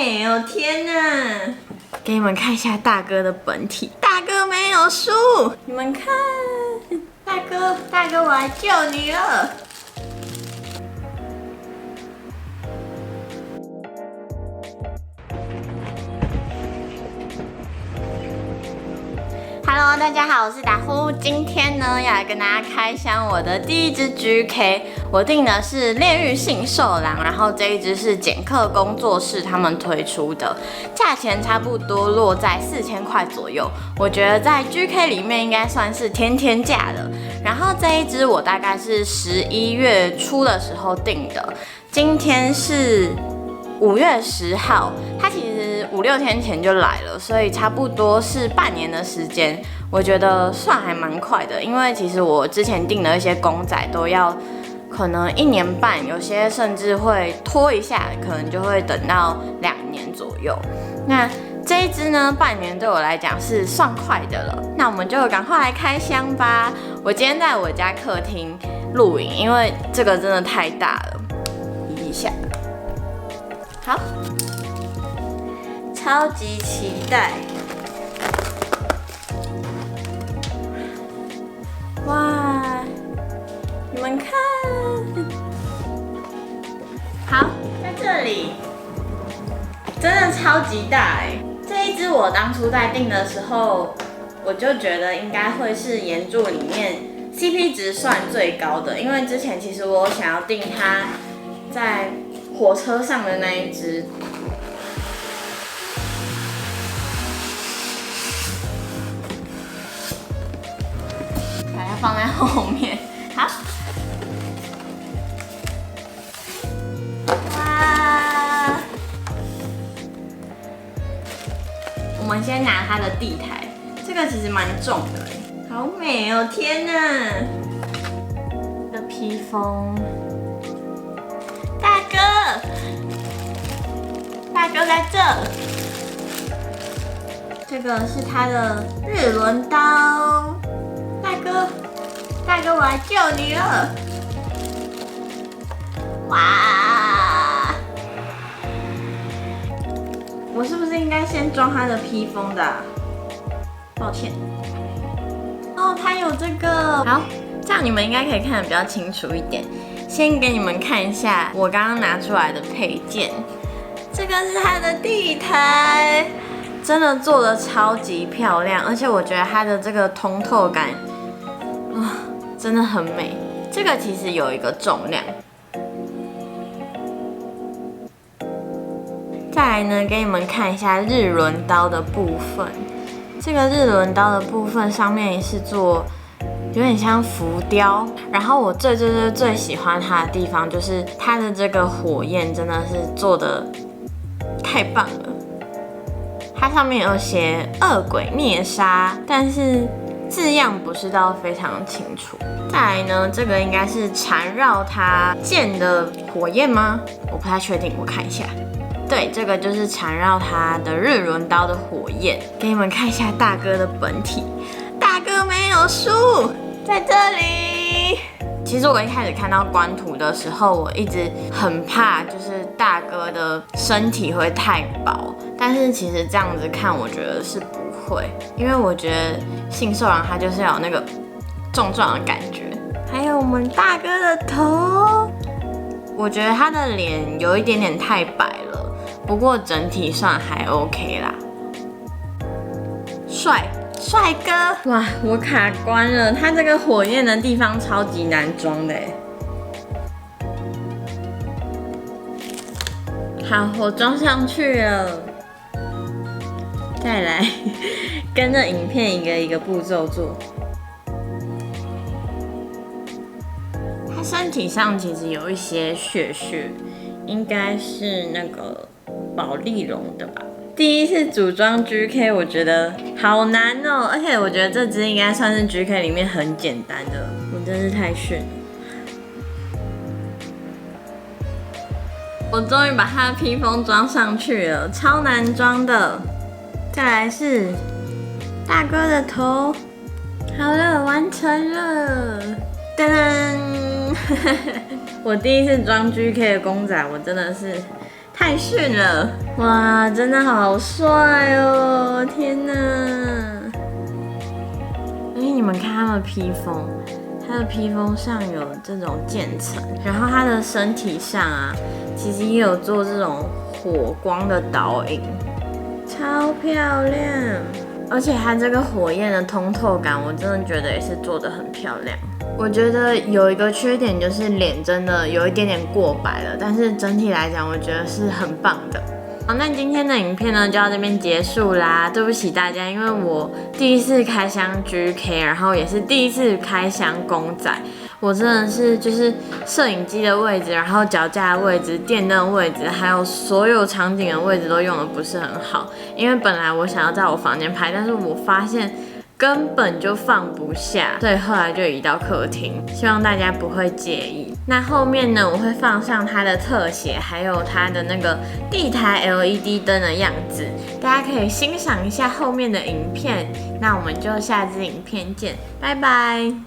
美哦！天哪！给你们看一下大哥的本体，大哥没有输，你们看，大哥，我来救你了。Hello， 大家好，我是达呼。今天呢，要来跟大家开箱我的第一只 GK。我订的是炼狱杏寿郎，然后这一只是剪克工作室他们推出的，价钱差不多落在4000块左右。我觉得在 GK 里面应该算是天价的。然后这一只我大概是11月初的时候订的，今天是5月10号，它其实5、6天前就来了，所以差不多是半年的时间，我觉得算还蛮快的。因为其实我之前订的一些公仔都要可能1年半，有些甚至会拖一下，可能就会等到2年左右。那这一只呢，半年对我来讲是算快的了。那我们就赶快来开箱吧。我今天在我家客厅录影，因为这个真的太大了，移一下。好，超级期待！哇，你们看，好，在这里，真的超级大哎！这一只我当初在订的时候，我就觉得应该会是岩柱里面 CP 值算最高的，因为之前其实我想要订它在火车上的那一只，把它放在后面。好，哇！我们先拿它的地台，这个其实蛮重的，好美哦！天哪，这个披风。大哥在这，这个是他的日轮刀。大哥，我来救你了！哇！我是不是应该先装他的披风的啊？抱歉。哦，他有这个，好，这样你们应该可以看得比较清楚一点。先给你们看一下我刚刚拿出来的配件，这个是它的地台，真的做的超级漂亮，而且我觉得它的这个通透感，真的很美。这个其实有一个重量。再来呢，给你们看一下日轮刀的部分，这个日轮刀的部分上面也是做有点像浮雕，然后我最喜欢它的地方就是它的这个火焰真的是做的太棒了。它上面有写恶鬼灭杀，但是字样不是到非常清楚。再来呢，这个应该是缠绕它剑的火焰吗？我不太确定，我看一下。对，这个就是缠绕它的日轮刀的火焰。给你们看一下大哥的本体，大哥没有输。在这里，其实我一开始看到官图的时候，我一直很怕，就是大哥的身体会太薄。但是其实这样子看，我觉得是不会，因为我觉得杏寿郎它就是要有那个重的感觉。还有我们大哥的头，我觉得他的脸有一点点太白了，不过整体算还 OK 啦。帅哥，哇！我卡关了，它这个火焰的地方超级难装的耶。好，我装上去了。再来，跟着影片一个一个步骤做。它身体上其实有一些血，应该是那个宝丽龙的吧。第一次组装 GK， 我觉得好难哦，而且我觉得这只应该算是 GK 里面很简单的，我真是太逊了。我终于把它的披风装上去了，超难装的。再来是大哥的头，好了，完成了，噔噔！我第一次装 GK 的公仔，我真的是太逊了！哇，真的好帅哦！天哪！而且你们看他的披风，他的披风上有这种渐层，然后他的身体上啊，其实也有做这种火光的导引，超漂亮！而且它这个火焰的通透感，我真的觉得也是做得很漂亮。我觉得有一个缺点就是脸真的有一点点过白了，但是整体来讲，我觉得是很棒的。好，那今天的影片呢就到这边结束啦。对不起大家，因为我第一次开箱 GK， 然后也是第一次开箱公仔，我真的是就是摄影机的位置，然后脚架的位置、电灯的位置，还有所有场景的位置都用的不是很好。因为本来我想要在我房间拍，但是我发现根本就放不下，所以后来就移到客厅。希望大家不会介意。那后面呢，我会放上它的特写，还有它的那个地台 LED 灯的样子，大家可以欣赏一下后面的影片。那我们就下支影片见，拜拜。